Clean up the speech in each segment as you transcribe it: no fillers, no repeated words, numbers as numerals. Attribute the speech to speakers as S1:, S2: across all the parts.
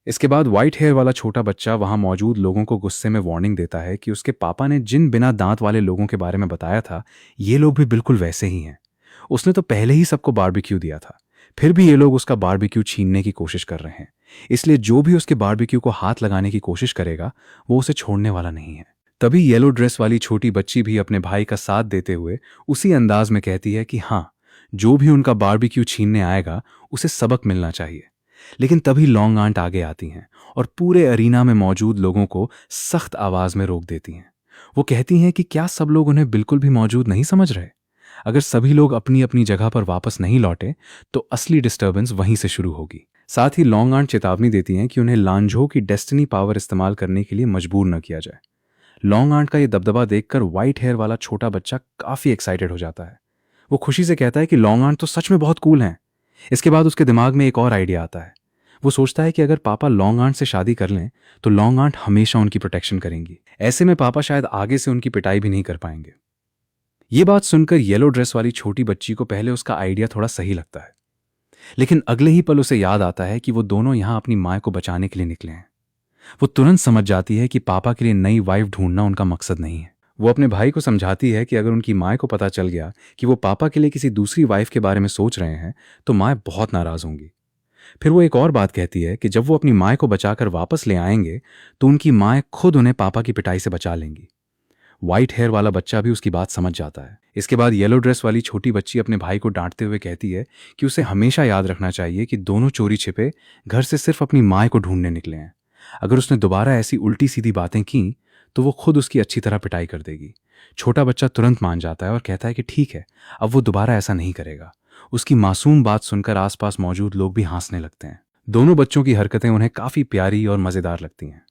S1: इसके बाद white hair वाला छोटा बच्चा वहां मौजूद लोगों को गुस्से में वार्निंग देता है कि उसके पापा ने जिन बिना दांत वाले लोगों के बारे में बताया था, ये लोग भी बिल्कुल वैसे ही हैं। उसने तो पहले ही सबको बारबेक्यू दिया था, फिर भी ये लोग उसका बारबेक्यू छीनने की कोशिश कर रहे हैं। इसलिए जो भी उसके बारबेक्यू को हाथ लगाने की कोशिश करेगा, वो उसे छोड़ने वाला नहीं है। तभी येलो ड्रेस वाली छोटी बच्ची भी अपने भाई का साथ देते हुए उसी अंदाज में कहती है कि हाँ, जो भी उनका बारबेक्यू छीनने आएगा, उसे सबक मिलना चाहिए। लेकिन तभी लॉन्ग आंट आगे आती हैं और पूरे अरीना में मौजूद लोगों को सख्त आवाज में रोक देती हैं। वो कहती हैं कि क्या सब लोग उन्हें बिल्कुल भी मौजूद नहीं समझ रहे? अगर सभी लोग अपनी अपनी जगह पर वापस नहीं लौटे तो असली डिस्टर्बेंस वहीं से शुरू होगी। साथ ही लॉन्ग आंट चेतावनी देती हैं कि उन्हें लांझो की डेस्टिनी पावर इस्तेमाल करने के लिए मजबूर न किया जाए। लॉन्ग आंट का ये दबदबा देखकर व्हाइट हेयर वाला छोटा बच्चा काफी एक्साइटेड हो जाता है। वो खुशी से कहता है कि लॉन्ग आंट तो सच में बहुत कूल हैं। इसके बाद उसके दिमाग में एक और आइडिया आता है। वो सोचता है कि अगर पापा लॉन्ग आंट से शादी कर लें तो लॉन्ग आंट हमेशा उनकी प्रोटेक्शन करेंगी। ऐसे में पापा शायद आगे से उनकी पिटाई भी नहीं कर पाएंगे। ये बात सुनकर येलो ड्रेस वाली छोटी बच्ची को पहले उसका आइडिया थोड़ा सही लगता है, लेकिन अगले ही पल उसे याद आता है कि वो दोनों यहां अपनी माँ को बचाने के लिए निकले हैं। वो तुरंत समझ जाती है कि पापा के लिए नई वाइफ ढूंढना उनका मकसद नहीं है। वो अपने भाई को समझाती है कि अगर उनकी माँ को पता चल गया कि वो पापा के लिए किसी दूसरी वाइफ के बारे में सोच रहे हैं तो माँ बहुत नाराज होंगी। फिर वो एक और बात कहती है कि जब वो अपनी माँ को बचाकर वापस ले आएंगे तो उनकी माँ खुद उन्हें पापा की पिटाई से बचा लेंगी। व्हाइट हेयर वाला बच्चा भी उसकी बात समझ जाता है। इसके बाद येलो ड्रेस वाली छोटी बच्ची अपने भाई को डांटते हुए कहती है कि उसे हमेशा याद रखना चाहिए कि दोनों चोरी छिपे घर से सिर्फ अपनी माँ को ढूंढने निकले हैं। अगर उसने दोबारा ऐसी उल्टी सीधी बातें की तो वो खुद उसकी अच्छी तरह पिटाई कर देगी। छोटा बच्चा तुरंत मान जाता है और कहता है कि ठीक है, अब वो दोबारा ऐसा नहीं करेगा। उसकी मासूम बात सुनकर आसपास मौजूद लोग भी हंसने लगते हैं। दोनों बच्चों की हरकतें उन्हें काफी प्यारी और मजेदार लगती हैं।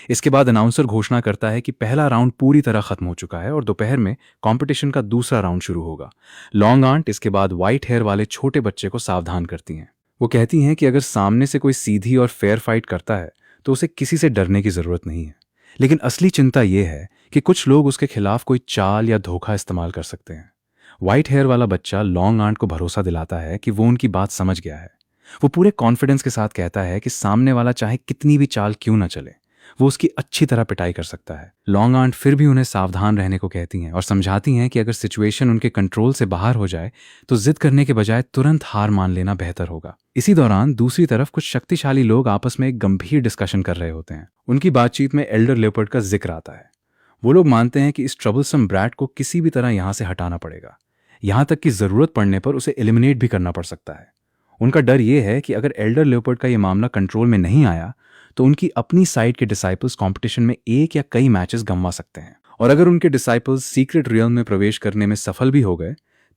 S1: इसके बाद अनाउंसर घोषणा करता है कि पहला राउंड पूरी तरह खत्म हो चुका है और दोपहर में कंपटीशन का दूसरा राउंड शुरू होगा। लॉन्ग आंट इसके बाद व्हाइट हेयर वाले छोटे बच्चे को सावधान करती हैं। वो कहती हैं कि अगर सामने से कोई सीधी और फेयर फाइट करता है तो उसे किसी से डरने की जरूरत नहीं है, लेकिन असली चिंता यह है कि कुछ लोग उसके खिलाफ कोई चाल या धोखा इस्तेमाल कर सकते हैं। व्हाइट हेयर वाला बच्चा लॉन्ग आंट को भरोसा दिलाता है कि वो उनकी बात समझ गया है। वो पूरे कॉन्फिडेंस के साथ कहता है कि सामने वाला चाहे कितनी भी चाल क्यों न चले, वो उसकी अच्छी तरह पिटाई कर सकता है। लॉन्ग आंट फिर भी उन्हें सावधान रहने को कहती हैं और समझाती हैं कि अगर सिचुएशन उनके कंट्रोल से बाहर हो जाए तो जिद करने के बजाय तुरंत हार मान लेना बेहतर होगा। इसी दौरान दूसरी तरफ कुछ शक्तिशाली लोग आपस में एक गंभीर डिस्कशन कर रहे होते हैं। उनकी बातचीत में एल्डर लेपर्ड का जिक्र आता है। वो लोग मानते हैं कि इस ट्रबलसम ब्रैट को किसी भी तरह यहां से हटाना पड़ेगा, यहां तक कि जरूरत पड़ने पर उसे एलिमिनेट भी करना पड़ सकता है। उनका डर यह है कि अगर एल्डर लेपर्ड का यह मामला कंट्रोल में नहीं आया तो उनकी अपनी साइड के डिसाइपल्स कंपटीशन में एक या कई मैचेस गंवा सकते हैं, और अगर उनके डिसाइपल्स सीक्रेट रियल्म में प्रवेश करने में सफल भी हो गए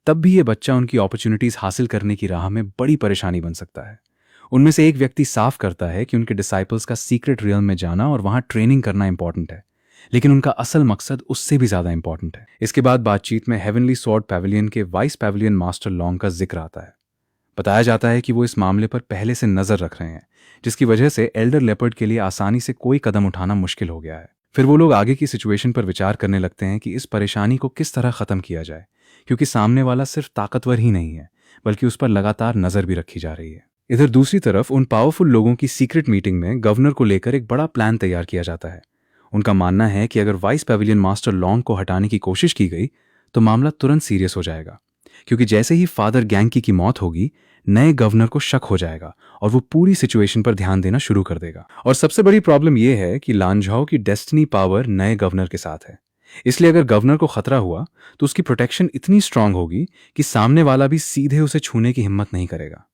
S1: तब भी ये बच्चा उनकी अपॉर्चुनिटीज हासिल करने की राह में बड़ी परेशानी बन सकता है। उनमें से एक व्यक्ति साफ करता है कि उनके डिसाइपल्स का सीक्रेट रियल्म में जाना और वहां ट्रेनिंग करना इंपॉर्टेंट है, लेकिन उनका असल मकसद उससे भी ज्यादा इंपॉर्टेंट है। इसके बाद बातचीत में हेवनली स्वॉर्ड पैविलियन के वाइस पैविलियन मास्टर लॉन्ग का जिक्र आता है। बताया जाता है कि वो इस मामले पर पहले से नजर रख रहे हैं, जिसकी वजह से एल्डर लेपर्ड के लिए आसानी से कोई कदम उठाना मुश्किल हो गया है। फिर वो लोग आगे की सिचुएशन पर विचार करने लगते हैं कि इस परेशानी को किस तरह खत्म किया जाए, क्योंकि सामने वाला सिर्फ ताकतवर ही नहीं है बल्कि उस पर लगातार नजर भी रखी जा रही है। इधर दूसरी तरफ उन पावरफुल लोगों की सीक्रेट मीटिंग में गवर्नर को लेकर एक बड़ा प्लान तैयार किया जाता है। उनका मानना है कि अगर वाइस पैविलियन मास्टर लॉन्ग को हटाने की कोशिश की गई तो मामला तुरंत सीरियस हो जाएगा, क्योंकि जैसे ही फादर गैंकी की मौत होगी नए गवर्नर को शक हो जाएगा और वो पूरी सिचुएशन पर ध्यान देना शुरू कर देगा। और सबसे बड़ी प्रॉब्लम यह है कि लांझाओ की डेस्टिनी पावर नए गवर्नर के साथ है, इसलिए अगर गवर्नर को खतरा हुआ तो उसकी प्रोटेक्शन इतनी स्ट्रांग होगी कि सामने वाला भी सीधे उसे छूने की हिम्मत नहीं करेगा।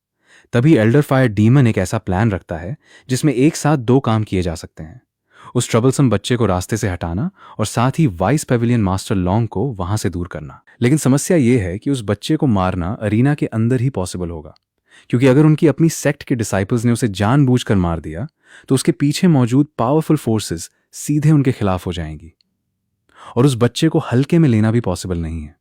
S1: तभी एल्डर फायर डीमन एक ऐसा प्लान रखता है जिसमें एक साथ दो काम किए जा सकते हैं, उस ट्रबलसम बच्चे को रास्ते से हटाना और साथ ही वाइस पैविलियन मास्टर लॉन्ग को वहां से दूर करना। लेकिन समस्या यह है कि उस बच्चे को मारना अरीना के अंदर ही पॉसिबल होगा, क्योंकि अगर उनकी अपनी सेक्ट के डिसाइपल्स ने उसे जानबूझकर मार दिया तो उसके पीछे मौजूद पावरफुल फोर्सेस सीधे उनके खिलाफ हो जाएंगी, और उस बच्चे को हल्के में लेना भी पॉसिबल नहीं है।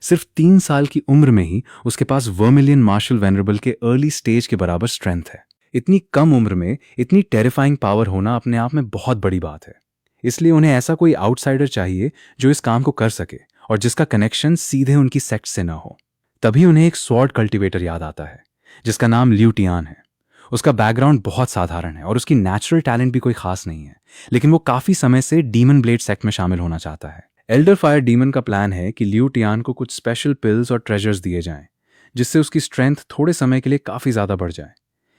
S1: सिर्फ 3 साल की उम्र में ही उसके पास वर्मिलियन मार्शल वेनरेबल के अर्ली स्टेज के बराबर स्ट्रेंथ है। इतनी कम उम्र में इतनी टेरिफाइंग पावर होना अपने आप में बहुत बड़ी बात है। इसलिए उन्हें ऐसा कोई आउटसाइडर चाहिए जो इस काम को कर सके और जिसका कनेक्शन सीधे उनकी सेक्ट से ना हो। तभी उन्हें एक स्वॉर्ड कल्टिवेटर याद आता है जिसका नाम ल्यूटियान है। उसका बैकग्राउंड बहुत साधारण है और उसकी नेचुरल टैलेंट भी कोई खास नहीं है, लेकिन वो काफी समय से डीमन ब्लेड सेक्ट में शामिल होना चाहता है। एल्डर फायर डीमन का प्लान है कि लियू टियान को कुछ स्पेशल पिल्स और ट्रेजर्स दिए जाएं, जिससे उसकी स्ट्रेंथ थोड़े समय के लिए काफी ज्यादा बढ़ जाए।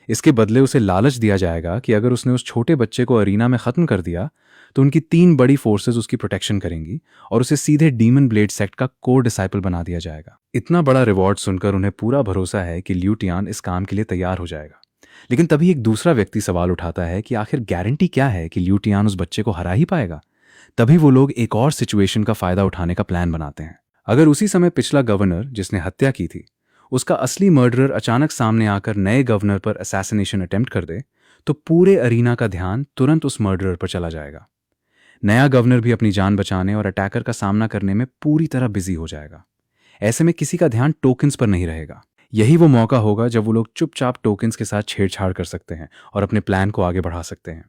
S1: इसके बदले उसे लालच दिया जाएगा कि अगर उसने उस छोटे बच्चे को अरीना में खत्म कर दिया तो उनकी 3 बड़ी फोर्सेस उसकी प्रोटेक्शन करेंगी और उसे सीधे डीमन ब्लेड सेक्ट का कोर डिसाइपल बना दिया जाएगा। इतना बड़ा रिवॉर्ड सुनकर उन्हें पूरा भरोसा है कि लियू टियान इस काम के लिए तैयार हो जाएगा। लेकिन तभी एक दूसरा व्यक्ति सवाल उठाता है कि आखिर गारंटी क्या है कि लियू टियान उस बच्चे को हरा ही पाएगा। तभी वो लोग एक और सिचुएशन का फायदा उठाने का प्लान बनाते हैं। अगर उसी समय पिछला गवर्नर जिसने हत्या की थी, उसका असली मर्डरर अचानक सामने आकर नए गवर्नर पर असैसिनेशन अटेम्प्ट कर दे, तो पूरे अरीना का ध्यान तुरंत उस मर्डरर पर चला जाएगा। नया गवर्नर भी अपनी जान बचाने और अटैकर का सामना करने में पूरी तरह बिजी हो जाएगा। ऐसे में किसी का ध्यान टोकन्स पर नहीं रहेगा। यही वो मौका होगा जब वो लोग चुपचाप टोकन्स के साथ छेड़छाड़ कर सकते हैं और अपने प्लान को आगे बढ़ा सकते हैं।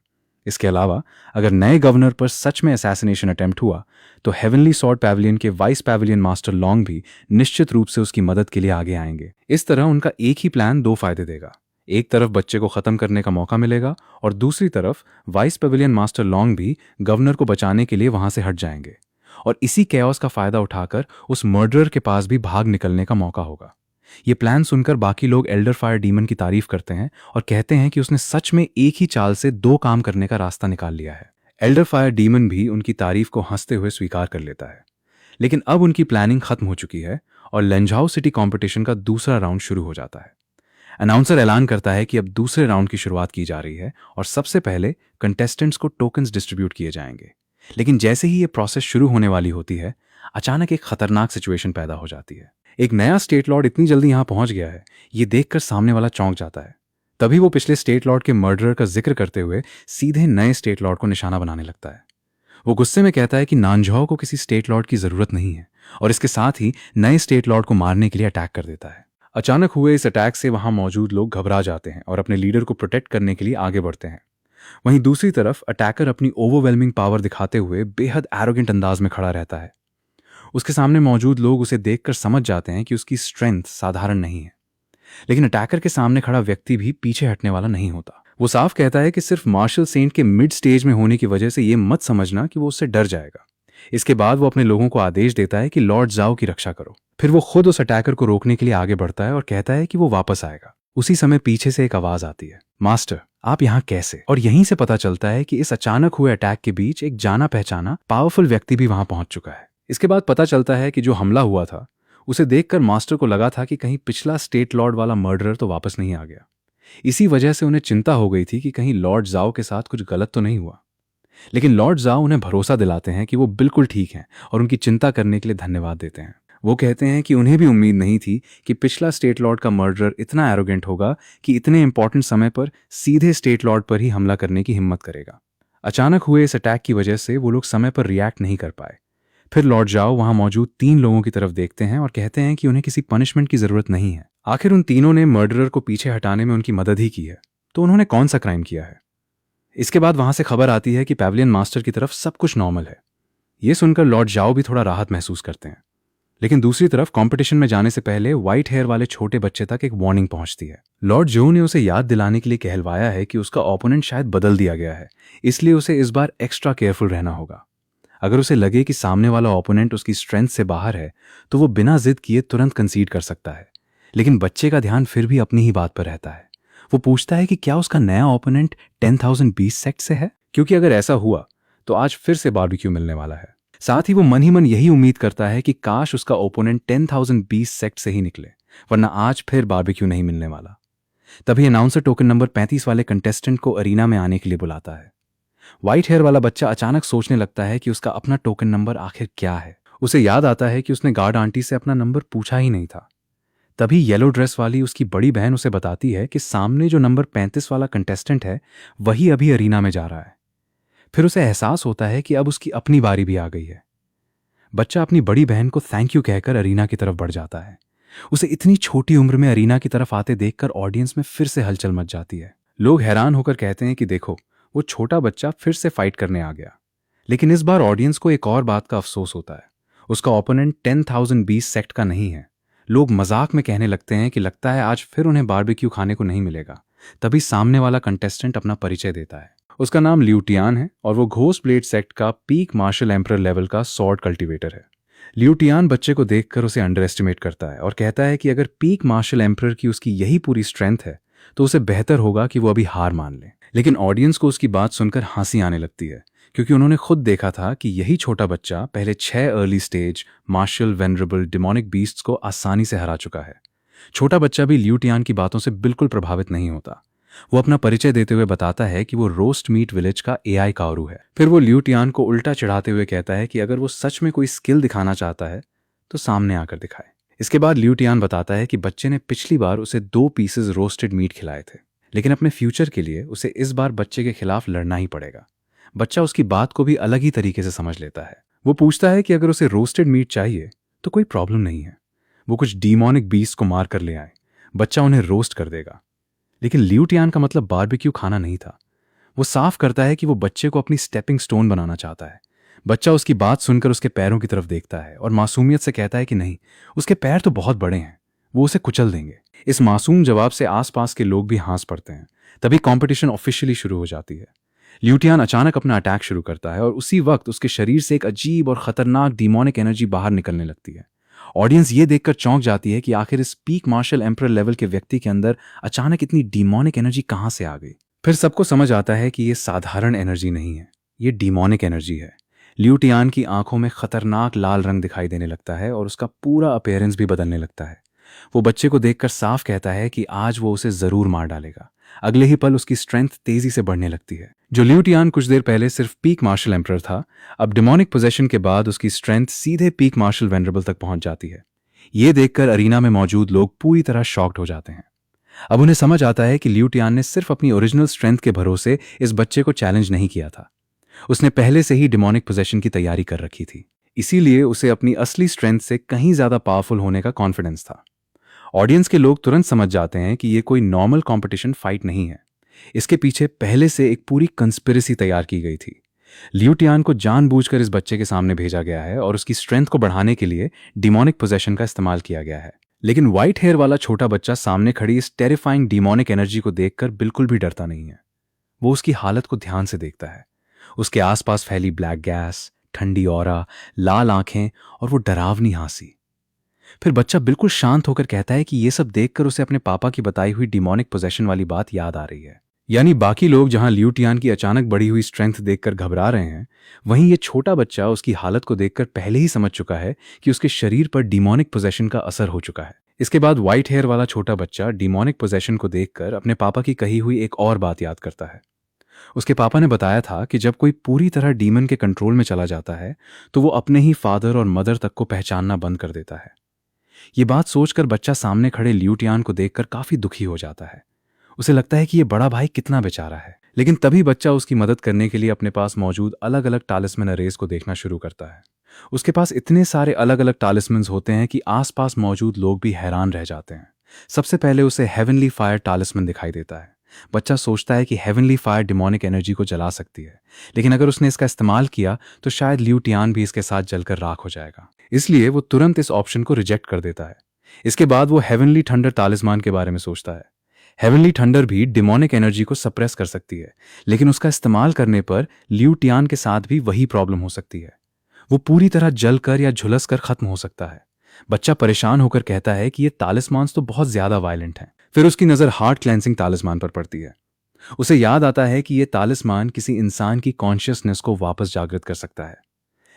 S1: इसके अलावा अगर नए गवर्नर पर सच में असैसिनेशन अटेम्प्ट हुआ तो हेवनली सॉर्ड पैविलियन के वाइस पैविलियन मास्टर लॉन्ग भी निश्चित रूप से उसकी मदद के लिए आगे आएंगे। इस तरह उनका एक ही प्लान 2 फायदे देगा। एक तरफ बच्चे को खत्म करने का मौका मिलेगा और दूसरी तरफ वाइस पैविलियन मास्टर लॉन्ग भी गवर्नर को बचाने के लिए वहां से हट जाएंगे और इसी कैओस का फायदा उठाकर उस मर्डरर के पास भी भाग निकलने का मौका होगा। ये प्लान सुनकर बाकी लोग एल्डर फायर डीमन की तारीफ करते हैं और कहते हैं कि उसने सच में एक ही चाल से 2 काम करने का रास्ता निकाल लिया है। एल्डर फायर डीमन भी उनकी तारीफ को हंसते हुए स्वीकार कर लेता है। लेकिन अब उनकी प्लानिंग खत्म हो चुकी है और लेंझाओ सिटी कंपटीशन का दूसरा राउंड शुरू हो जाता है। अनाउंसर ऐलान करता है कि अब दूसरे राउंड की शुरुआत की जा रही है और सबसे पहले कंटेस्टेंट्स को टोकन्स डिस्ट्रीब्यूट किए जाएंगे। लेकिन जैसे ही ये प्रोसेस शुरू होने वाली होती है, अचानक एक खतरनाक सिचुएशन पैदा हो जाती है। एक नया स्टेट लॉर्ड इतनी जल्दी यहां पहुंच गया है, ये देखकर सामने वाला चौंक जाता है। तभी वो पिछले स्टेट लॉर्ड के मर्डरर का जिक्र करते हुए सीधे नए स्टेट लॉर्ड को निशाना बनाने लगता है। वो गुस्से में कहता है कि नानझाओ को किसी स्टेट लॉर्ड की जरूरत नहीं है और इसके साथ ही नए स्टेट लॉर्ड को मारने के लिए अटैक कर देता है। अचानक हुए इस अटैक से वहां मौजूद लोग घबरा जाते हैं और अपने लीडर को प्रोटेक्ट करने के लिए आगे बढ़ते हैं। वहीं दूसरी तरफ अटैकर अपनी ओवरवेलमिंग पावर दिखाते हुए बेहद एरोगेंट अंदाज में खड़ा रहता है। उसके सामने मौजूद लोग उसे देखकर समझ जाते हैं कि उसकी स्ट्रेंथ साधारण नहीं है। लेकिन अटैकर के सामने खड़ा व्यक्ति भी पीछे हटने वाला नहीं होता। वो साफ कहता है कि सिर्फ मार्शल सेंट के मिड स्टेज में होने की वजह से ये मत समझना कि वो उससे डर जाएगा। इसके बाद वो अपने लोगों को आदेश देता है कि लॉर्ड जाओ की रक्षा करो। फिर वो खुद उस अटैकर को रोकने के लिए आगे बढ़ता है और कहता है कि वो वापस आएगा। उसी समय पीछे से एक आवाज आती है, मास्टर आप यहाँ कैसे? और यहीं से पता चलता है कि इस अचानक हुए अटैक के बीच एक जाना पहचाना पावरफुल व्यक्ति भी वहां पहुंच चुका है। इसके बाद पता चलता है कि जो हमला हुआ था उसे देखकर मास्टर को लगा था कि कहीं पिछला स्टेट लॉर्ड वाला मर्डरर तो वापस नहीं आ गया। इसी वजह से उन्हें चिंता हो गई थी कि कहीं लॉर्ड जाओ के साथ कुछ गलत तो नहीं हुआ। लेकिन लॉर्ड जाओ उन्हें भरोसा दिलाते हैं कि वो बिल्कुल ठीक हैं और उनकी चिंता करने के लिए धन्यवाद देते हैं। वो कहते हैं कि उन्हें भी उम्मीद नहीं थी कि पिछला स्टेट लॉर्ड का मर्डरर इतना एरोगेंट होगा कि इतने इंपॉर्टेंट समय पर सीधे स्टेट लॉर्ड पर ही हमला करने की हिम्मत करेगा। अचानक हुए इस अटैक की वजह से वो लोग समय पर रिएक्ट नहीं कर पाए। फिर लॉर्ड जाओ वहां मौजूद 3 लोगों की तरफ देखते हैं और कहते हैं कि उन्हें किसी पनिशमेंट की जरूरत नहीं है। आखिर उन तीनों ने मर्डरर को पीछे हटाने में उनकी मदद ही की है, तो उन्होंने कौन सा क्राइम किया है? इसके बाद वहां से खबर आती है कि पैविलियन मास्टर की तरफ सब कुछ नॉर्मल है। ये सुनकर लॉर्ड जाओ भी थोड़ा राहत महसूस करते हैं। लेकिन दूसरी तरफ कंपटीशन में जाने से पहले व्हाइट हेयर वाले छोटे बच्चे तक एक वार्निंग पहुंचती है। लॉर्ड जो ने उसे याद दिलाने के लिए कहलवाया है कि उसका ओपोनेंट शायद बदल दिया गया है, इसलिए उसे इस बार एक्स्ट्रा केयरफुल रहना होगा। अगर उसे लगे कि सामने वाला ओपोनेंट उसकी स्ट्रेंथ से बाहर है तो वो बिना जिद किए तुरंत कंसीड कर सकता है। लेकिन बच्चे का ध्यान फिर भी अपनी ही बात पर रहता है। वो पूछता है कि क्या उसका नया ओपोनेंट 10,000 बीस्ट सेक्ट से है, क्योंकि अगर ऐसा हुआ तो आज फिर से बारबेक्यू मिलने वाला है। साथ ही वो मन ही मन यही उम्मीद करता है कि काश उसका ओपोनेंट 10,000 बीस्ट सेक्ट से ही निकले, वरना आज फिर बारबेक्यू नहीं मिलने वाला। तभी अनाउंसर टोकन नंबर 35 वाले कंटेस्टेंट को अरीना में आने के लिए बुलाता है। व्हाइट हेयर वाला बच्चा अचानक सोचने लगता है कि उसका अपना टोकन नंबर आखिर क्या है। उसे याद आता है कि उसने गार्ड आंटी से अपना नंबर पूछा ही नहीं था। तभी येलो ड्रेस वाली उसकी बड़ी बहन उसे बताती है कि सामने जो नंबर 35 वाला कंटेस्टेंट है वही अभी अरीना में जा रहा है। फिर उसे एहसास होता है कि अब उसकी अपनी बारी भी आ गई है। बच्चा अपनी बड़ी बहन को थैंक यू कहकर अरीना की तरफ बढ़ जाता है। उसे इतनी छोटी उम्र में अरीना की तरफ आते देखकर ऑडियंस में फिर से हलचल मच जाती है। लोग हैरान होकर कहते हैं कि देखो, वो छोटा बच्चा फिर से फाइट करने आ गया। लेकिन इस बार ऑडियंस को एक और बात का अफसोस होता है, उसका ओपोनेंट 10,000 बीस्ट सेक्ट का नहीं है। लोग मजाक में कहने लगते हैं कि लगता है आज फिर उन्हें बारबेक्यू खाने को नहीं मिलेगा, तभी सामने वाला कंटेस्टेंट अपना परिचय देता है। उसका नाम ल्यूटियान है और वो घोस्ट ब्लेड सेक्ट का पीक मार्शल एम्परर लेवल का सॉर्ड कल्टीवेटर है। ल्यूटियान बच्चे को देखकर उसे अंडर एस्टिमेट करता है और कहता है कि अगर पीक मार्शल एम्परर की उसकी यही पूरी स्ट्रेंथ है तो उसे बेहतर होगा कि वो अभी हार मान ले। लेकिन ऑडियंस को उसकी बात सुनकर हंसी आने लगती है, क्योंकि उन्होंने खुद देखा था कि यही छोटा बच्चा पहले 6 early stage martial venerable demonic beasts को आसानी से हरा चुका है। छोटा बच्चा भी ल्यूटियान की बातों से बिल्कुल प्रभावित नहीं होता। वो अपना परिचय देते हुए बताता है कि वो रोस्ट मीट विलेज का एआई कारू है। फिर वो ल्यूटियान को उल्टा चढ़ाते हुए कहता है कि अगर वो सच में कोई स्किल दिखाना चाहता है तो सामने आकर दिखाए। इसके बाद ल्यूटियान बताता है कि बच्चे ने पिछली बार उसे 2 पीसेस रोस्टेड मीट खिलाए थे, लेकिन अपने फ्यूचर के लिए उसे इस बार बच्चे के खिलाफ लड़ना ही पड़ेगा। बच्चा उसकी बात को भी अलग ही तरीके से समझ लेता है। वो पूछता है कि अगर उसे रोस्टेड मीट चाहिए तो कोई प्रॉब्लम नहीं है, वो कुछ डीमोनिक बीस्ट को मार कर ले आए, बच्चा उन्हें रोस्ट कर देगा। लेकिन ल्यूटियान का मतलब बारबेक्यू खाना नहीं था। वो साफ करता है कि वो बच्चे को अपनी स्टेपिंग स्टोन बनाना चाहता है। बच्चा उसकी बात सुनकर उसके पैरों की तरफ देखता है और मासूमियत से कहता है कि नहीं, उसके पैर तो बहुत बड़े हैं, वो उसे कुचल देंगे। इस मासूम जवाब से आसपास के लोग भी हंस पड़ते हैं। तभी कंपटीशन ऑफिशियली शुरू हो जाती है। ल्यूटियान अचानक अपना अटैक शुरू करता है और उसी वक्त उसके शरीर से एक अजीब और खतरनाक डीमोनिक एनर्जी बाहर निकलने लगती है। ऑडियंस ये देखकर चौंक जाती है कि आखिर इस पीक मार्शल एम्परर लेवल के व्यक्ति के अंदर अचानक इतनी डीमोनिक एनर्जी कहां से आ गई। फिर सबको समझ आता है कि ये साधारण एनर्जी नहीं है, ये डीमोनिक एनर्जी है। ल्यूटियान की आंखों में खतरनाक लाल रंग दिखाई देने लगता है और उसका पूरा अपीयरेंस भी बदलने लगता है। वो बच्चे को देखकर साफ कहता है कि आज वो उसे जरूर मार डालेगा। अगले ही पल उसकी स्ट्रेंथ तेजी से बढ़ने लगती है। जो ल्यूटियान कुछ देर पहले सिर्फ पीक मार्शल एम्परर था, अब डिमोनिक पोजेशन के बाद उसकी स्ट्रेंथ सीधे पीक मार्शल वेनरेबल तक पहुंच जाती है। ये देखकर अरीना में मौजूद लोग पूरी तरह शॉक्ड हो जाते हैं। अब उन्हें समझ आता है कि ल्यूटियान ने सिर्फ अपनी ओरिजिनल स्ट्रेंथ के भरोसे इस बच्चे को चैलेंज नहीं किया था। उसने पहले से ही डिमोनिक पोजेशन की तैयारी कर रखी थी, इसीलिए उसे अपनी असली स्ट्रेंथ से कहीं ज्यादा पावरफुल होने का कॉन्फिडेंस था। ऑडियंस के लोग तुरंत समझ जाते हैं कि ये कोई नॉर्मल कंपटीशन फाइट नहीं है, इसके पीछे पहले से एक पूरी कंस्पिरेसी तैयार की गई थी। ल्यूटियान को जानबूझकर इस बच्चे के सामने भेजा गया है और उसकी स्ट्रेंथ को बढ़ाने के लिए डिमोनिक पोजेशन का इस्तेमाल किया गया है। लेकिन व्हाइट हेयर वाला छोटा बच्चा सामने खड़ी इस टेरिफाइंग डिमोनिक एनर्जी को देखकर बिल्कुल भी डरता नहीं है। वो उसकी हालत को ध्यान से देखता है। उसके आसपास फैली ब्लैक गैस, ठंडी ऑरा, लाल आंखें और वो डरावनी हंसी। फिर बच्चा बिल्कुल शांत होकर कहता है कि ये सब देखकर उसे अपने पापा की बताई हुई डिमोनिक पोजेशन वाली बात याद आ रही है। यानी बाकी लोग जहां ल्यूटियान की अचानक बढ़ी हुई स्ट्रेंथ देखकर घबरा रहे हैं, वहीं ये छोटा बच्चा उसकी हालत को देखकर पहले ही समझ चुका है कि उसके शरीर पर डिमोनिक पोजेशन का असर हो चुका है। इसके बाद व्हाइट हेयर वाला छोटा बच्चा डिमोनिक पोजेशन को देखकर अपने पापा की कही हुई एक और बात याद करता है। उसके पापा ने बताया था कि जब कोई पूरी तरह डीमन के कंट्रोल में चला जाता है तो वो अपने ही फादर और मदर तक को पहचानना बंद कर देता है। ये बात सोचकर बच्चा सामने खड़े ल्यूटियान को देखकर काफी दुखी हो जाता है। उसे लगता है कि ये बड़ा भाई कितना बेचारा है। लेकिन तभी बच्चा उसकी मदद करने के लिए अपने पास मौजूद अलग अलग टालिस्मन अरेज को देखना शुरू करता है। उसके पास इतने सारे अलग अलग टालिस्मन्स होते हैं कि आसपास मौजूद लोग भी हैरान रह जाते हैं। सबसे पहले उसे हेवनली फायर टालिस्मन दिखाई देता है। बच्चा सोचता है कि हेवनली फायर डिमोनिक एनर्जी को जला सकती है, लेकिन अगर उसने इसका इस्तेमाल किया तो शायद ल्यूटियान भी इसके साथ जलकर राख हो जाएगा। इसलिए वो तुरंत इस ऑप्शन को रिजेक्ट कर देता है। इसके बाद वो हेवनली थंडर तालिस्मान के बारे में सोचता है। हेवनली थंडर भी डिमोनिक एनर्जी को सप्रेस कर सकती है, लेकिन उसका इस्तेमाल करने पर ल्यूटियान के साथ भी वही प्रॉब्लम हो सकती है। वो पूरी तरह जलकर या झुलस कर खत्म हो सकता है। बच्चा परेशान होकर कहता है कि ये तालिस्मान्स तो बहुत ज्यादा वायलेंट हैं। फिर उसकी नजर हार्ट क्लेंसिंग तालिस्मान पर पड़ती है। उसे याद आता है कि ये तालिस्मान किसी इंसान की कॉन्शियसनेस को वापस जागृत कर सकता है,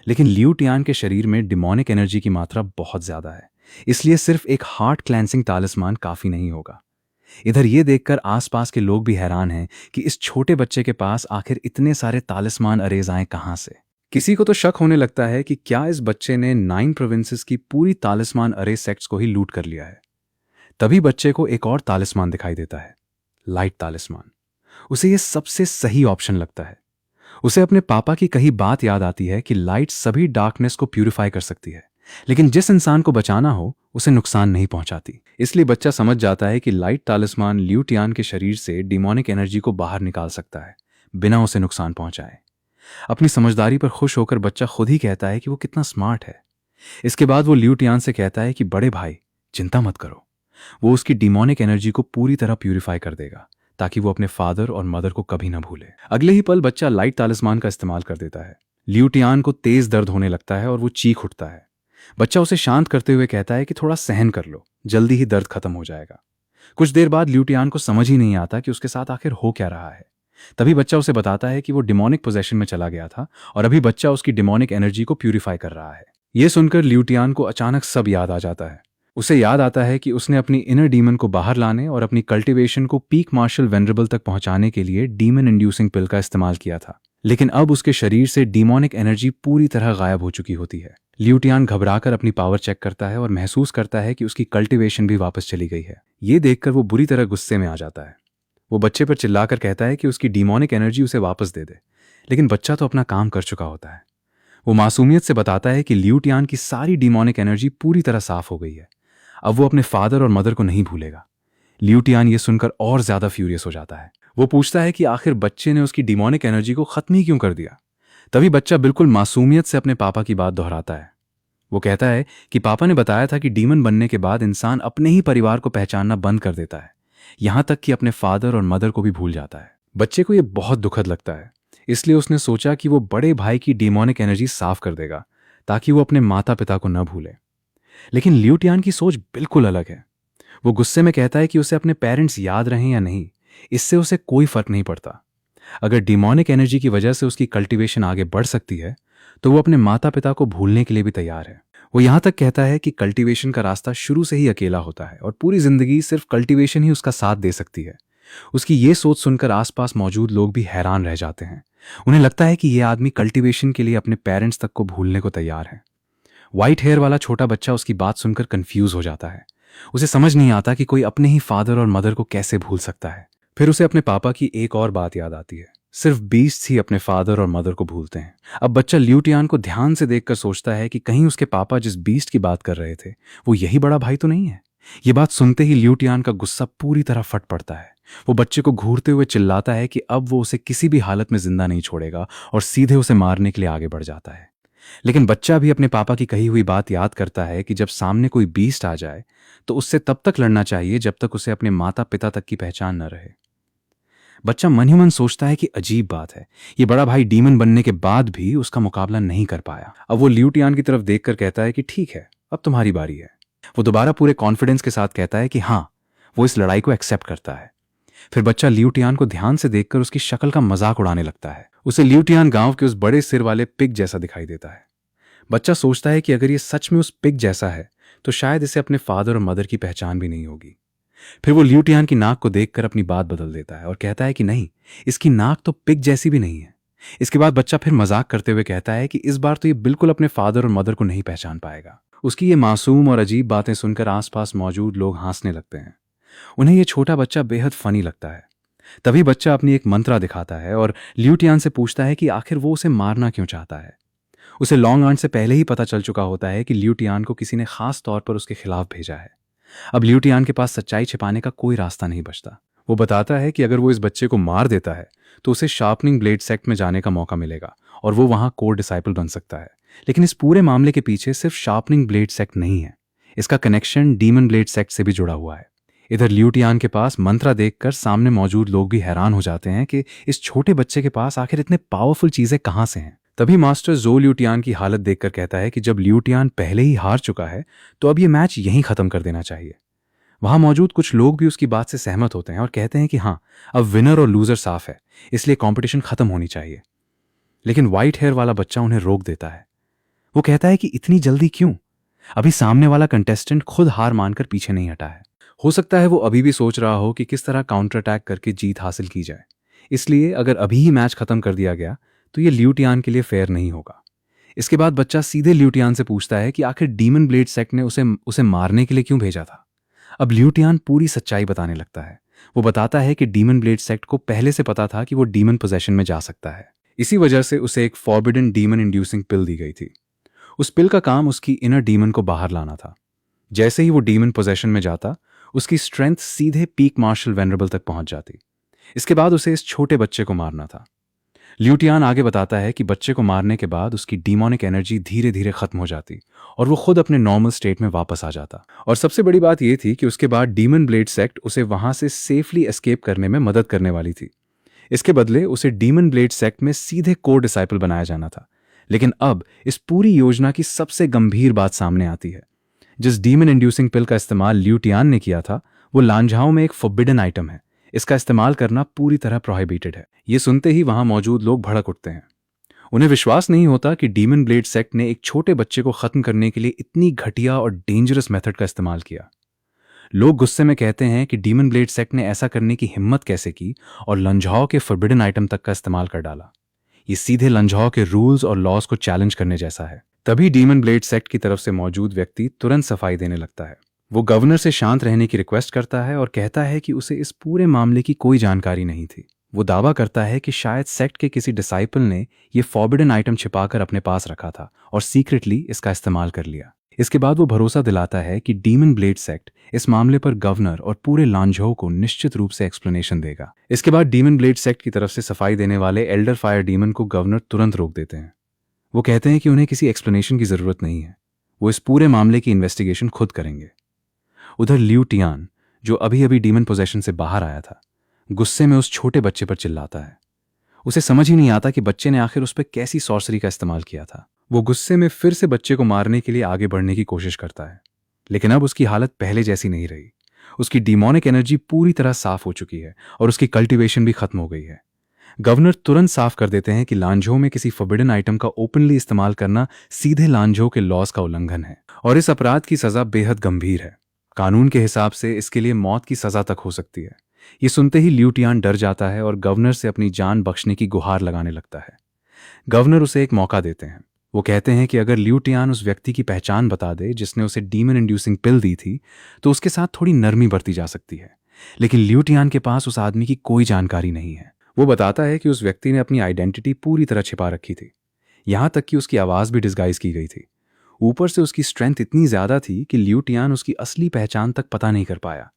S1: लेकिन ल्यूटियान के शरीर में डिमोनिक एनर्जी की मात्रा बहुत ज्यादा है, इसलिए सिर्फ एक हार्ट क्लेंसिंग तालिस्मान काफी नहीं होगा। इधर ये देखकर आसपास के लोग भी हैरान हैं कि इस छोटे बच्चे के पास आखिर इतने सारे तालिस्मान अरेज आए कहां से। किसी को तो शक होने लगता है कि क्या इस बच्चे ने 9 प्रोविंसेस की पूरी तालिस्मान अरे सेक्ट्स को ही लूट कर लिया है। तभी बच्चे को एक और तालिस्मान दिखाई देता है, लाइट तालिस्मान। उसे यह सबसे सही ऑप्शन लगता है। उसे अपने पापा की कही बात याद आती है कि लाइट सभी डार्कनेस को प्यूरिफाई कर सकती है, लेकिन जिस इंसान को बचाना हो उसे नुकसान नहीं पहुंचाती। इसलिए बच्चा समझ जाता है कि लाइट तालिस्मान ल्यूटियान के शरीर से डिमोनिक एनर्जी को बाहर निकाल सकता है बिना उसे नुकसान पहुंचाए। अपनी समझदारी पर खुश होकर बच्चा खुद ही कहता है कि वो कितना स्मार्ट है। इसके बाद वो ल्यूटियान से कहता है कि बड़े भाई चिंता मत करो, वो उसकी डिमोनिक एनर्जी को पूरी तरह प्यूरिफाई कर देगा ताकि वो अपने फादर और मदर को कभी ना भूले। अगले ही पल बच्चा लाइट तालिस्मान का इस्तेमाल कर देता है। लियू टियान को तेज दर्द होने लगता है और वो चीख उठता है। बच्चा उसे शांत करते हुए कहता है कि थोड़ा सहन कर लो, जल्दी ही दर्द खत्म हो जाएगा। कुछ देर बाद लियू टियान को समझ ही नहीं आता कि उसके साथ आखिर हो क्या रहा है। तभी बच्चा उसे बताता है कि वो डिमोनिक पोजेशन में चला गया था और अभी बच्चा उसकी डिमोनिक एनर्जी को प्यूरिफाई कर रहा है। ये सुनकर लियू टियान को अचानक सब याद आ जाता है। उसे याद आता है कि उसने अपनी इनर डीमन को बाहर लाने और अपनी कल्टीवेशन को पीक मार्शल वेनरेबल तक पहुंचाने के लिए डीमन इंड्यूसिंग पिल का इस्तेमाल किया था, लेकिन अब उसके शरीर से डीमोनिक एनर्जी पूरी तरह गायब हो चुकी होती है। लियू टियान घबराकर अपनी पावर चेक करता है और महसूस करता है कि उसकी कल्टीवेशन भी वापस चली गई है। ये देखकर वो बुरी तरह गुस्से में आ जाता है। वो बच्चे पर चिल्लाकर कहता है कि उसकी डीमोनिक एनर्जी उसे वापस दे दे, लेकिन बच्चा तो अपना काम कर चुका होता है। वो मासूमियत से बताता है कि लियू टियान की सारी डीमोनिक एनर्जी पूरी तरह साफ हो गई है। अब वो अपने फादर और मदर को नहीं भूलेगा। लियू टियान ये सुनकर और ज्यादा फ्यूरियस हो जाता है। वो पूछता है कि आखिर बच्चे ने उसकी डीमोनिक एनर्जी को खत्म ही क्यों कर दिया। तभी बच्चा बिल्कुल मासूमियत से अपने पापा की बात दोहराता है। वो कहता है कि पापा ने बताया था कि डीमन बनने के बाद इंसान अपने ही परिवार को पहचानना बंद कर देता है, यहां तक कि अपने फादर और मदर को भी भूल जाता है। बच्चे को यह बहुत दुखद लगता है, इसलिए उसने सोचा कि वो बड़े भाई की डीमोनिक एनर्जी साफ कर देगा ताकि वो अपने माता पिता को न भूले। लेकिन लियू टियान की सोच बिल्कुल अलग है। वो गुस्से में कहता है कि उसे अपने पेरेंट्स याद रहें या नहीं, इससे उसे कोई फर्क नहीं पड़ता। अगर डीमोनिक एनर्जी की वजह से उसकी कल्टीवेशन आगे बढ़ सकती है तो वो अपने माता पिता को भूलने के लिए भी तैयार है। वो यहां तक कहता है कि कल्टीवेशन का रास्ता शुरू से ही अकेला होता है और पूरी जिंदगी सिर्फ कल्टीवेशन ही उसका साथ दे सकती है। उसकी ये सोच सुनकर आसपास मौजूद लोग भी हैरान रह जाते हैं। उन्हें लगता है कि यह आदमी कल्टीवेशन के लिए अपने पेरेंट्स तक को भूलने को तैयार है। व्हाइट हेयर वाला छोटा बच्चा उसकी बात सुनकर कंफ्यूज हो जाता है। उसे समझ नहीं आता कि कोई अपने ही फादर और मदर को कैसे भूल सकता है। फिर उसे अपने पापा की एक और बात याद आती है। सिर्फ बीस्ट ही अपने फादर और मदर को भूलते हैं। अब बच्चा लियू टियान को ध्यान से देखकर सोचता है कि कहीं उसके पापा जिस बीस्ट की बात कर रहे थे वो यही बड़ा भाई तो नहीं है। ये बात सुनते ही लियू टियान का गुस्सा पूरी तरह फट पड़ता है। वो बच्चे को घूरते हुए चिल्लाता है कि अब वो उसे किसी भी हालत में जिंदा नहीं छोड़ेगा और सीधे उसे मारने के लिए आगे बढ़ जाता है। लेकिन बच्चा भी अपने पापा की कही हुई बात याद करता है कि जब सामने कोई बीस्ट आ जाए तो उससे तब तक लड़ना चाहिए जब तक उसे अपने माता पिता तक की पहचान न रहे। बच्चा मन ही मन सोचता है कि अजीब बात है, ये बड़ा भाई डीमन बनने के बाद भी उसका मुकाबला नहीं कर पाया। अब वो लियू टियान की तरफ देखकर कहता है कि ठीक है, अब तुम्हारी बारी है। वो दोबारा पूरे कॉन्फिडेंस के साथ कहता है कि हाँ, वो इस लड़ाई को एक्सेप्ट करता है। फिर बच्चा लियू टियान को ध्यान से देखकर उसकी शक्ल का मजाक उड़ाने लगता है। उसे लियू टियान गांव के उस बड़े सिर वाले पिग जैसा दिखाई देता है। बच्चा सोचता है कि अगर ये सच में उस पिग जैसा है तो शायद इसे अपने फादर और मदर की पहचान भी नहीं होगी। फिर वो लियू टियान की नाक को देखकर अपनी बात बदल देता है और कहता है कि नहीं, इसकी नाक तो पिग जैसी भी नहीं है। इसके बाद बच्चा फिर मजाक करते हुए कहता है कि इस बार तो ये बिल्कुल अपने फादर और मदर को नहीं पहचान पाएगा। उसकी ये मासूम और अजीब बातें सुनकर आसपास मौजूद लोग हंसने लगते हैं। उन्हें ये छोटा बच्चा बेहद फनी लगता है। तभी बच्चा अपनी एक मंत्रा दिखाता है और लियू टियान से पूछता है कि आखिर वो उसे मारना क्यों चाहता है। उसे लॉन्ग आर्ट से पहले ही पता चल चुका होता है कि लियू टियान को किसी ने खास तौर पर उसके खिलाफ भेजा है। अब लियू टियान के पास सच्चाई छिपाने का कोई रास्ता नहीं बचता। वो बताता है कि अगर वो इस बच्चे को मार देता है तो उसे शार्पनिंग ब्लेड सेक्ट में जाने का मौका मिलेगा और वो वहां कोर डिसाइपल बन सकता है। लेकिन इस पूरे मामले के पीछे सिर्फ शार्पनिंग ब्लेड सेक्ट नहीं है, इसका कनेक्शन डीमन ब्लेड सेक्ट से भी जुड़ा हुआ है। इधर लियू टियान के पास मंत्रा देखकर सामने मौजूद लोग भी हैरान हो जाते हैं कि इस छोटे बच्चे के पास आखिर इतने पावरफुल चीजें कहां से हैं। तभी मास्टर जो लियू टियान की हालत देखकर कहता है कि जब लियू टियान पहले ही हार चुका है तो अब ये मैच यहीं खत्म कर देना चाहिए। वहां मौजूद कुछ लोग भी उसकी बात से सहमत होते हैं और कहते हैं कि हाँ, अब विनर और लूजर साफ है, इसलिए कंपटीशन खत्म होनी चाहिए। लेकिन व्हाइट हेयर वाला बच्चा उन्हें रोक देता है। वो कहता है कि इतनी जल्दी क्यों? अभी सामने वाला कंटेस्टेंट खुद हार मानकर पीछे नहीं हटा है। हो सकता है वो अभी भी सोच रहा हो कि किस तरह काउंटर अटैक करके जीत हासिल की जाए। इसलिए अगर अभी ही मैच खत्म कर दिया गया तो ये लियू टियान के लिए फेयर नहीं होगा। इसके बाद बच्चा सीधे लियू टियान से पूछता है कि आखिर डीमन ब्लेड सेक्ट ने उसे मारने के लिए क्यों भेजा था। अब लियू टियान पूरी सच्चाई बताने लगता है। वो बताता है कि डीमन ब्लेड सेक्ट को पहले से पता था कि वो डीमन पोजेशन में जा सकता है। इसी वजह से उसे एक फॉरबिडन डीमन इंड्यूसिंग पिल दी गई थी। उस पिल का काम उसकी इनर डीमन को बाहर लाना था। जैसे ही वो डीमन पोजेशन में जाता, उसकी स्ट्रेंथ सीधे पीक मार्शल वेनरेबल तक पहुंच जाती। इसके बाद उसे इस छोटे बच्चे को मारना था। ल्यूटियान आगे बताता है कि बच्चे को मारने के बाद उसकी डीमोनिक एनर्जी धीरे धीरे खत्म हो जाती और वो खुद अपने नॉर्मल स्टेट में वापस आ जाता। और सबसे बड़ी बात यह थी कि उसके बाद डीमन ब्लेड सेक्ट उसे वहां से सेफली एस्केप करने में मदद करने वाली थी। इसके बदले उसे डीमन ब्लेड सेक्ट में सीधे कोर डिसाइपल बनाया जाना था। लेकिन अब इस पूरी योजना की सबसे गंभीर बात सामने आती है। जिस डीमन इंड्यूसिंग पिल का इस्तेमाल ल्यूटियान ने किया था वो लांझाओं में एक फॉरबिडन आइटम है। इसका इस्तेमाल करना पूरी तरह प्रोहिबिटेड है। ये सुनते ही वहां मौजूद लोग भड़क उठते हैं। उन्हें विश्वास नहीं होता कि डीमन ब्लेड सेक्ट ने एक छोटे बच्चे को खत्म करने के लिए इतनी घटिया और डेंजरस मेथड का इस्तेमाल किया। लोग गुस्से में कहते हैं कि डीमन ब्लेड सेक्ट ने ऐसा करने की हिम्मत कैसे की और लंझाओ के फॉरबिडन आइटम तक का इस्तेमाल कर डाला। ये सीधे लंझाओ के रूल्स और लॉज को चैलेंज करने जैसा है। तभी डीमन ब्लेड सेक्ट की तरफ से मौजूद व्यक्ति तुरंत सफाई देने लगता है। वो गवर्नर से शांत रहने की रिक्वेस्ट करता है और कहता है कि उसे इस पूरे मामले की कोई जानकारी नहीं थी। वो दावा करता है कि शायद सेक्ट के किसी डिसाइपल ने ये फॉरबिडन आइटम छिपाकर अपने पास रखा था और सीक्रेटली इसका इस्तेमाल कर लिया। इसके बाद वो भरोसा दिलाता है कि डीमन ब्लेड सेक्ट इस मामले पर गवर्नर और पूरे लांझो को निश्चित रूप से एक्सप्लेनेशन देगा। इसके बाद डीमन ब्लेड सेक्ट की तरफ से सफाई देने वाले एल्डर फायर डीमन को गवर्नर तुरंत रोक देते हैं। वो कहते हैं कि उन्हें किसी एक्सप्लेनेशन की जरूरत नहीं है, वो इस पूरे मामले की इन्वेस्टिगेशन खुद करेंगे। उधर ल्यूटियान, जो अभी अभी डीमन पोजेशन से बाहर आया था, गुस्से में उस छोटे बच्चे पर चिल्लाता है। उसे समझ ही नहीं आता कि बच्चे ने आखिर उस पर कैसी सॉर्सरी का इस्तेमाल किया था। वो गुस्से में फिर से बच्चे को मारने के लिए आगे बढ़ने की कोशिश करता है, लेकिन अब उसकी हालत पहले जैसी नहीं रही। उसकी डीमोनिक एनर्जी पूरी तरह साफ हो चुकी है और उसकी कल्टीवेशन भी खत्म हो गई है। गवर्नर तुरंत साफ कर देते हैं कि लांझो में किसी फॉरबिडन आइटम का ओपनली इस्तेमाल करना सीधे लांझो के लॉज का उल्लंघन है और इस अपराध की सजा बेहद गंभीर है। कानून के हिसाब से इसके लिए मौत की सजा तक हो सकती है। ये सुनते ही ल्यूटियान डर जाता है और गवर्नर से अपनी जान बख्शने की गुहार लगाने लगता है। गवर्नर उसे एक मौका देते हैं। वो कहते हैं कि अगर ल्यूटियान उस व्यक्ति की पहचान बता दे जिसने उसे डीमन इंड्यूसिंग पिल दी थी तो उसके साथ थोड़ी नरमी बरती जा सकती है। लेकिन ल्यूटियान के पास उस आदमी की कोई जानकारी नहीं है। वो बताता है कि उस व्यक्ति ने अपनी आइडेंटिटी पूरी तरह छिपा रखी थी, यहां तक कि उसकी आवाज भी डिस्गाइज की गई थी। ऊपर से उसकी स्ट्रेंथ इतनी ज्यादा थी कि ल्यूटियान उसकी असली पहचान तक पता नहीं कर पाया।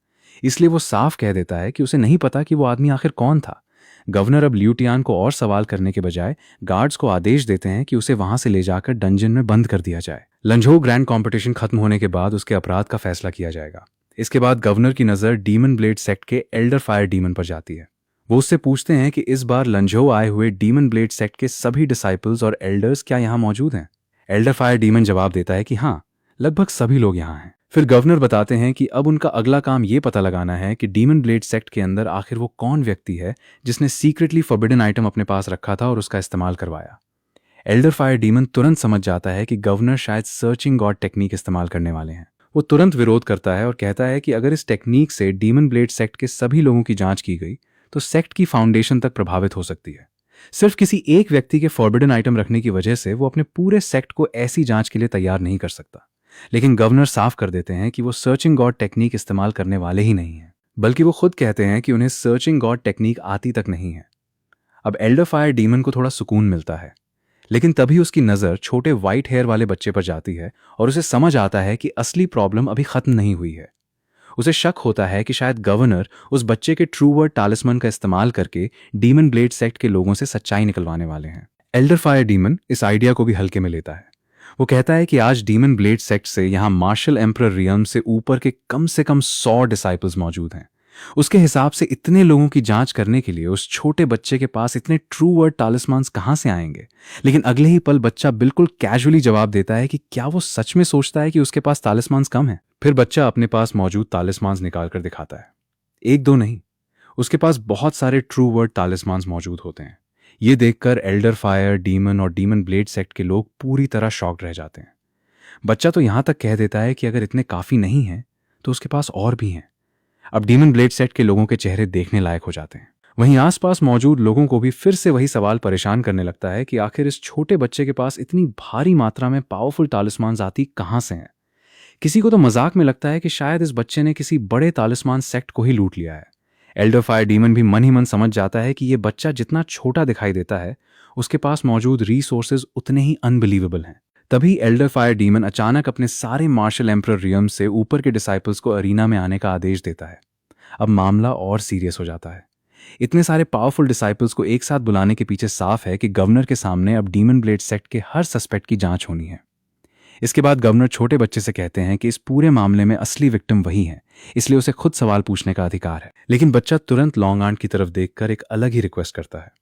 S1: इसलिए वो साफ कह देता है कि उसे नहीं पता कि वो आदमी आखिर कौन था। गवर्नर अब ल्यूटियान को और सवाल करने के बजाय गार्ड्स को आदेश देते हैं कि उसे वहां से ले जाकर डंजन में बंद कर दिया जाए। लंझो ग्रैंड कॉम्पिटिशन खत्म होने के बाद उसके अपराध का फैसला किया जाएगा। इसके बाद गवर्नर की नजर डीमन ब्लेड सेक्ट के एल्डर फायर डीमन पर जाती है। वो उससे पूछते हैं कि इस बार लंझो आए हुए डीमन ब्लेड सेक्ट के सभी डिसाइपल्स और एल्डर्स क्या यहाँ मौजूद हैं। एल्डर फायर डीमन जवाब देता है कि हाँ, लगभग सभी लोग यहाँ हैं। फिर गवर्नर बताते हैं कि अब उनका अगला काम ये पता लगाना है कि डीमन ब्लेड सेक्ट के अंदर आखिर वो कौन व्यक्ति है जिसने सीक्रेटली फॉरबिडन आइटम अपने पास रखा था और उसका इस्तेमाल करवाया। एल्डर फायर डीमन तुरंत समझ जाता है कि गवर्नर शायद सर्चिंग गॉड टेक्निक इस्तेमाल करने वाले हैं। वो तुरंत विरोध करता है और कहता है कि अगर इस टेक्निक से डीमन ब्लेड सेक्ट के सभी लोगों की जांच की गई तो सेक्ट की फाउंडेशन तक प्रभावित हो सकती है। सिर्फ किसी एक व्यक्ति के फॉरबिडन आइटम रखने की वजह से वो अपने पूरे सेक्ट को ऐसी जांच के लिए तैयार नहीं कर सकता। लेकिन गवर्नर साफ कर देते हैं कि वो सर्चिंग गॉड टेक्निक इस्तेमाल करने वाले ही नहीं हैं, बल्कि वो खुद कहते हैं कि उन्हें सर्चिंग गॉड टेक्निक आती तक नहीं है। अब एल्डर फायर डीमन को थोड़ा सुकून मिलता है, लेकिन तभी उसकी नज़र छोटे व्हाइट हेयर वाले बच्चे पर जाती है और उसे समझ आता है कि असली प्रॉब्लम अभी खत्म नहीं हुई है। उसे शक होता है कि शायद गवर्नर उस बच्चे के ट्रू वर्ड टालिस्मन का इस्तेमाल करके डीमन ब्लेड सेक्ट के लोगों से सच्चाई निकलवाने वाले हैं। एल्डर फायर डीमन इस आइडिया को भी हल्के में लेता है। वो कहता है कि आज डीमन ब्लेड सेक्ट से यहाँ मार्शल एम्परर रियम से ऊपर के कम से कम 100 डिसाइपल्स मौजूद हैं। उसके हिसाब से इतने लोगों की जांच करने के लिए उस छोटे बच्चे के पास इतने ट्रू वर्ड टालिस्मान्स कहाँ से आएंगे। लेकिन अगले ही पल बच्चा बिल्कुल कैजुअली जवाब देता है कि क्या वो सच में सोचता है कि उसके पास टालिस्मान्स कम है। फिर बच्चा अपने पास मौजूद टालिस्मान्स निकाल कर दिखाता है। एक दो नहीं, उसके पास बहुत सारे ट्रू वर्ड टालिस्मान्स मौजूद होते हैं। ये देखकर एल्डर फायर डीमन और डीमन ब्लेड सेक्ट के लोग पूरी तरह शॉक्ड रह जाते हैं। बच्चा तो यहां तक कह देता है कि अगर इतने काफी नहीं हैं तो उसके पास और भी हैं। अब डीमन ब्लेड सेक्ट के लोगों के चेहरे देखने लायक हो जाते हैं। वहीं आसपास मौजूद लोगों को भी फिर से वही सवाल परेशान करने लगता है कि आखिर इस छोटे बच्चे के पास इतनी भारी मात्रा में पावरफुल टालिस्मान्स आती कहां से हैं। किसी को तो मजाक में लगता है कि शायद इस बच्चे ने किसी बड़े टालिस्मान सेक्ट को ही लूट लिया है। एल्डर फायर डीमन भी मन ही मन समझ जाता है कि यह बच्चा जितना छोटा दिखाई देता है उसके पास मौजूद रिसोर्सेज उतने ही अनबिलीवेबल हैं। तभी एल्डर फायर डीमन अचानक अपने सारे मार्शल एम्परर रियम से ऊपर के डिसाइपल्स को अरीना में आने का आदेश देता है। अब मामला और सीरियस हो जाता है। इतने सारे पावरफुल डिसाइपल्स को एक साथ बुलाने के पीछे साफ है कि गवर्नर के सामने अब डीमन ब्लेड सेक्ट के हर सस्पेक्ट की जांच होनी है। इसके बाद गवर्नर छोटे बच्चे से कहते हैं कि इस पूरे मामले में असली विक्टिम वही है, इसलिए उसे खुद सवाल पूछने का अधिकार है। लेकिन बच्चा तुरंत लॉन्ग आंट की तरफ देखकर एक अलग ही रिक्वेस्ट करता है।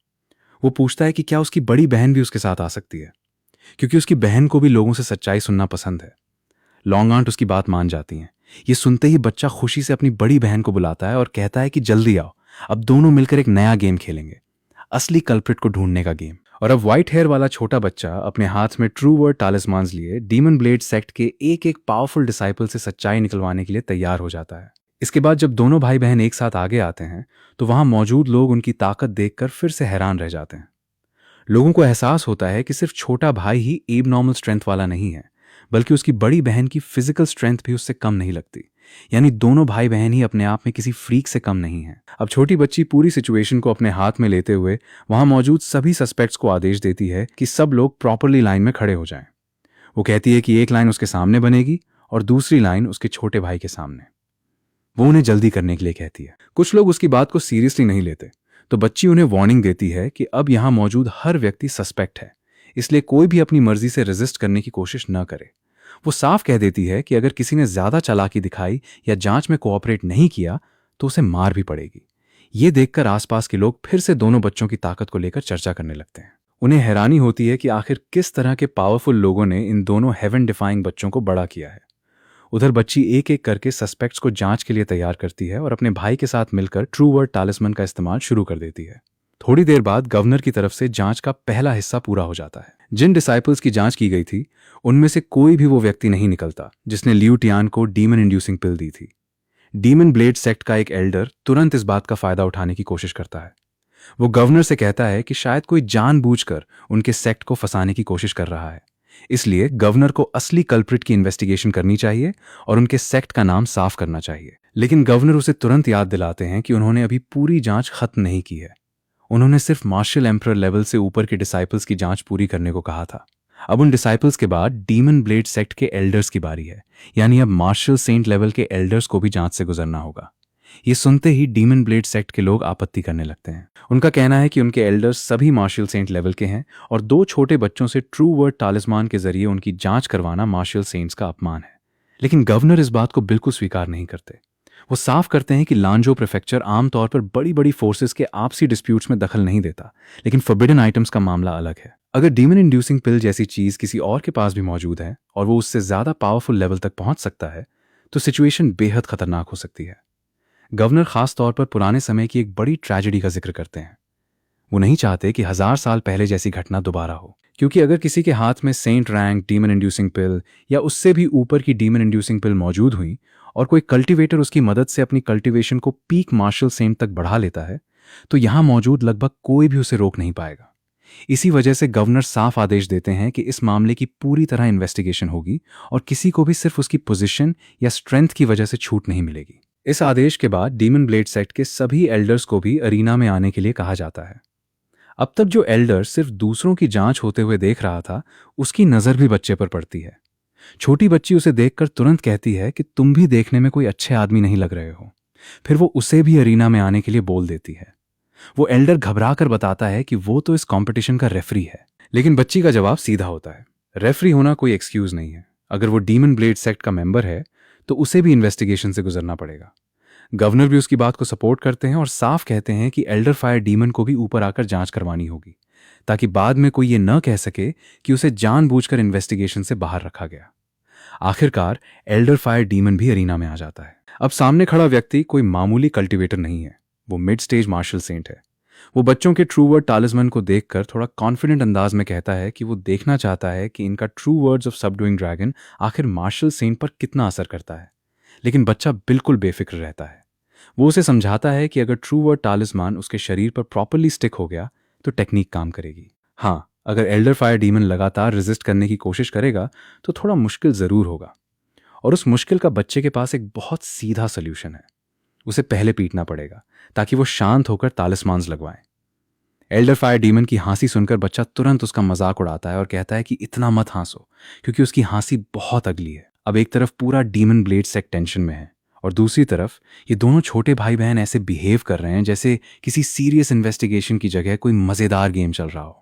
S1: वो पूछता है कि क्या उसकी बड़ी बहन भी उसके साथ आ सकती है, क्योंकि उसकी बहन को भी लोगों से सच्चाई सुनना पसंद है। लॉन्ग आंट उसकी बात मान जाती हैं। ये सुनते ही बच्चा खुशी से अपनी बड़ी बहन को बुलाता है और कहता है कि जल्दी आओ, अब दोनों मिलकर एक नया गेम खेलेंगे, असली कल्प्रिट को ढूंढने का गेम। और अब व्हाइट हेयर वाला छोटा बच्चा अपने हाथ में ट्रू वर्ड टालिस्मान्स लिए डीमन ब्लेड सेक्ट के एक एक पावरफुल डिसाइपल से सच्चाई निकलवाने के लिए तैयार हो जाता है। इसके बाद जब दोनों भाई बहन एक साथ आगे आते हैं तो वहां मौजूद लोग उनकी ताकत देखकर फिर से हैरान रह जाते हैं। लोगों को एहसास होता है कि सिर्फ छोटा भाई ही एबनॉर्मल स्ट्रेंथ वाला नहीं है, बल्कि उसकी बड़ी बहन की फिजिकल स्ट्रेंथ भी उससे कम नहीं लगती। यानी दोनों भाई बहन ही अपने आप में किसी फ्रीक से कम नहीं हैं। अब छोटी बच्ची पूरी सिचुएशन को अपने हाथ में लेते हुए वहां मौजूद सभी सस्पेक्ट्स को आदेश देती है कि सब लोग प्रॉपरली लाइन में खड़े हो जाएं। वो कहती है कि एक लाइन उसके सामने बनेगी और दूसरी लाइन उसके छोटे भाई के सामने। वो उन्हें जल्दी करने के लिए कहती है। कुछ लोग उसकी बात को सीरियसली नहीं लेते, तो बच्ची उन्हें वार्निंग देती है कि अब यहां मौजूद हर व्यक्ति सस्पेक्ट है, इसलिए कोई भी अपनी मर्जी से रेजिस्ट करने की कोशिश न करे। वो साफ कह देती है कि अगर किसी ने ज्यादा चालाकी दिखाई या जांच में कोऑपरेट नहीं किया तो उसे मार भी पड़ेगी। ये देखकर आसपास के लोग फिर से दोनों बच्चों की ताकत को लेकर चर्चा करने लगते हैं। उन्हें हैरानी होती है कि आखिर किस तरह के पावरफुल लोगों ने इन दोनों हेवन डिफाइंग बच्चों को बड़ा किया है। उधर बच्ची एक एक करके सस्पेक्ट्स को जांच के लिए तैयार करती है और अपने भाई के साथ मिलकर ट्रू वर्ड टालिस्मन का इस्तेमाल शुरू कर देती है। थोड़ी देर बाद गवर्नर की तरफ से जांच का पहला हिस्सा पूरा हो जाता है। जिन डिसाइपल्स की जांच की गई थी उनमें से कोई भी वो व्यक्ति नहीं निकलता जिसने लियू टियान को डीमन इंड्यूसिंग पिल दी थी। डीमन ब्लेड सेक्ट का एक एल्डर तुरंत इस बात का फायदा उठाने की कोशिश करता है। वो गवर्नर से कहता है कि शायद कोई जानबूझकर उनके सेक्ट को फंसाने की कोशिश कर रहा है, इसलिए गवर्नर को असली कल्प्रिट की इन्वेस्टिगेशन करनी चाहिए और उनके सेक्ट का नाम साफ करना चाहिए। लेकिन गवर्नर उसे तुरंत याद दिलाते हैं कि उन्होंने अभी पूरी जांच खत्म नहीं की है। उन्होंने सिर्फ मार्शल एम्परर लेवल से ऊपर के डिसाइपल्स की जांच पूरी करने को कहा था। अब उन डिसाइपल्स के बाद डीमन ब्लेड सेक्ट के एल्डर्स की बारी है, यानी अब मार्शल सेंट लेवल के एल्डर्स को भी जांच से गुजरना होगा। ये सुनते ही डीमन ब्लेड सेक्ट के लोग आपत्ति करने लगते हैं। उनका कहना है कि उनके एल्डर्स सभी मार्शल सेंट लेवल के हैं और दो छोटे बच्चों से ट्रू वर्ड टालिस्मान के जरिए उनकी जांच करवाना मार्शल सेंट्स का अपमान है। लेकिन गवर्नर इस बात को बिल्कुल स्वीकार नहीं करते। वो साफ करते हैं कि लांजो प्रीफेक्चर आमतौर पर बड़ी बड़ी फोर्सेस के आपसी डिस्प्यूट्स में दखल नहीं देता, लेकिन फॉरबिडन आइटम्स का मामला अलग है। अगर डीमन इंड्यूसिंग पिल जैसी चीज किसी और के पास भी मौजूद है और वो उससे ज्यादा पावरफुल लेवल तक पहुंच सकता है तो सिचुएशन बेहद खतरनाक हो सकती है। गवर्नर खास तौर पर पुराने समय की एक बड़ी ट्रेजेडी का जिक्र करते हैं। वो नहीं चाहते कि 1000 साल पहले जैसी घटना दोबारा हो, क्योंकि अगर किसी के हाथ में सेंट रैंक डीमन इंड्यूसिंग पिल या उससे भी ऊपर की डीमन इंड्यूसिंग पिल मौजूद हुई और कोई कल्टीवेटर उसकी मदद से अपनी कल्टीवेशन को पीक मार्शल सेंट तक बढ़ा लेता है तो यहां मौजूद लगभग कोई भी उसे रोक नहीं पाएगा। इसी वजह से गवर्नर साफ आदेश देते हैं कि इस मामले की पूरी तरह इन्वेस्टिगेशन होगी और किसी को भी सिर्फ उसकी पोजीशन या स्ट्रेंथ की वजह से छूट नहीं मिलेगी। इस आदेश के बाद डीमन ब्लेड सेक्ट के सभी एल्डर्स को भी अरीना में आने के लिए कहा जाता है। अब तक जो एल्डर सिर्फ दूसरों की जांच होते हुए देख रहा था उसकी नजर भी बच्चे पर पड़ती है। छोटी बच्ची उसे देखकर तुरंत कहती है कि तुम भी देखने में कोई अच्छे आदमी नहीं लग रहे हो। फिर वो उसे भी अरीना में आने के लिए बोल देती है। वो एल्डर घबरा कर बताता है कि वो तो इस कंपटीशन का रेफरी है, लेकिन बच्ची का जवाब सीधा होता है, रेफरी होना कोई एक्सक्यूज नहीं है। अगर वो डीमन ब्लेड सेक्ट का मेंबर है तो उसे भी इन्वेस्टिगेशन से गुजरना पड़ेगा। गवर्नर भी उसकी बात को सपोर्ट करते हैं और साफ कहते हैं कि एल्डर फायर डीमन को भी ऊपर आकर जांच करवानी होगी, ताकि बाद में कोई ये न कह सके कि उसे जानबूझकर इन्वेस्टिगेशन से बाहर रखा गया। आखिरकार एल्डर फायर डीमन भी अरीना में आ जाता है। अब सामने खड़ा व्यक्ति कोई मामूली कल्टीवेटर नहीं है, वो मिड स्टेज मार्शल सेंट है। वो बच्चों के ट्रू वर्ड टालिस्मन को देखकर थोड़ा कॉन्फिडेंट अंदाज में कहता है कि वो देखना चाहता है कि इनका ट्रू वर्ड्स ऑफ सबडूइंग ड्रैगन आखिर मार्शल सेंट पर कितना असर करता है। लेकिन बच्चा बिल्कुल बेफिक्र रहता है। वो उसे समझाता है कि अगर ट्रू वर्ड टालिस्मान उसके शरीर पर प्रॉपरली स्टिक हो गया तो टेक्निक काम करेगी। हाँ, अगर एल्डर फायर डीमन लगातार रेजिस्ट करने की कोशिश करेगा तो थोड़ा मुश्किल जरूर होगा, और उस मुश्किल का बच्चे के पास एक बहुत सीधा सोल्यूशन है। उसे पहले पीटना पड़ेगा ताकि वो शांत होकर तालिस्मान्स लगवाएं। एल्डर फायर डीमन की हंसी सुनकर बच्चा तुरंत उसका मजाक उड़ाता है और कहता है कि इतना मत हंसो, क्योंकि उसकी हंसी बहुत अगली है। अब एक तरफ पूरा डीमन ब्लेड सेक्ट टेंशन में है और दूसरी तरफ ये दोनों छोटे भाई बहन ऐसे बिहेव कर रहे हैं जैसे किसी सीरियस इन्वेस्टिगेशन की जगह कोई मज़ेदार गेम चल रहा हो।